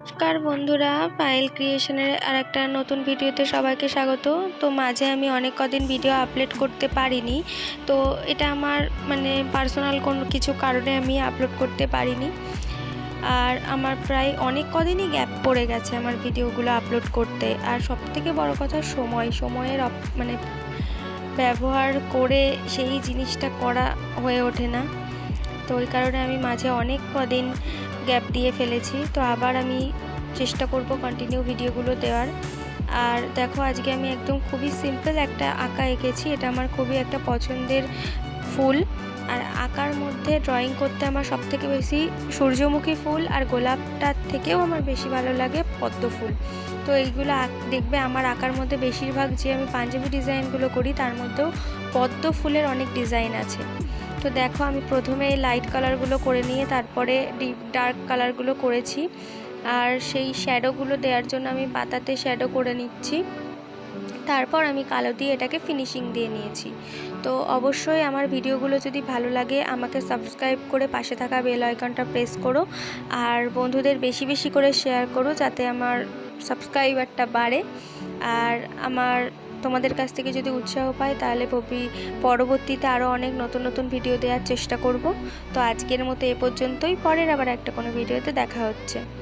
নমস্কার বন্ধুরা, পায়েল ক্রিয়েশনের আর একটা নতুন ভিডিওতে সবাইকে স্বাগত। তো মাঝে আমি অনেক কদিন ভিডিও আপলোড করতে পারিনি, তো এটা আমার পার্সোনাল কোনো কিছু কারণে আমি আপলোড করতে পারিনি। আর আমার প্রায় অনেক কদিনই গ্যাপ পড়ে গেছে আমার ভিডিওগুলো আপলোড করতে। আর সবথেকে বড় কথা সময়ের ব্যবহার করে সেই জিনিসটা করা হয়ে ওঠে না। তো ওই কারণে আমি মাঝে অনেক কদিন গ্যাপ দিয়ে ফেলেছি। তো আবার আমি চেষ্টা করব কন্টিনিউ ভিডিওগুলো দেওয়ার। আর দেখো, আজকে আমি একদম খুবই সিম্পল একটা আঁকা এঁকেছি। এটা আমার খুবই একটা পছন্দের ফুল। আর আঁকার মধ্যে ড্রয়িং করতে আমার সবথেকে বেশি সূর্যমুখী ফুল আর গোলাপটার থেকেও আমার বেশি ভালো লাগে পদ্ম ফুল। তো এইগুলো দেখবে আমার আঁকার মধ্যে বেশিরভাগ যে আমি পাঞ্জাবি ডিজাইনগুলো করি তার মধ্যেও পদ্ম ফুলের অনেক ডিজাইন আছে। তো দেখো, আমি প্রথমে লাইট কালারগুলো করে নিয়ে তারপরে ডিপ ডার্ক কালারগুলো করেছি। আর সেই শ্যাডোগুলো দেওয়ার জন্য আমি পাতাতে শ্যাডো করে নিচ্ছি। তারপর আমি কালো দিয়ে এটাকে ফিনিশিং দিয়ে নিয়েছি। তো অবশ্যই আমার ভিডিওগুলো যদি ভালো লাগে আমাকে সাবস্ক্রাইব করে পাশে থাকা বেল আইকনটা প্রেস করো। আর বন্ধুদের বেশি বেশি করে শেয়ার করো যাতে আমার সাবস্ক্রাইবারটা বাড়ে। আর তোমাদের কাছ থেকে যদি উৎসাহ পাই তাহলে পরবর্তীতে আরও অনেক নতুন নতুন ভিডিও দেওয়ার চেষ্টা করব। তো আজকের মতো এ পর্যন্তই, পরের আবার একটা কোনো ভিডিওতে দেখা হচ্ছে।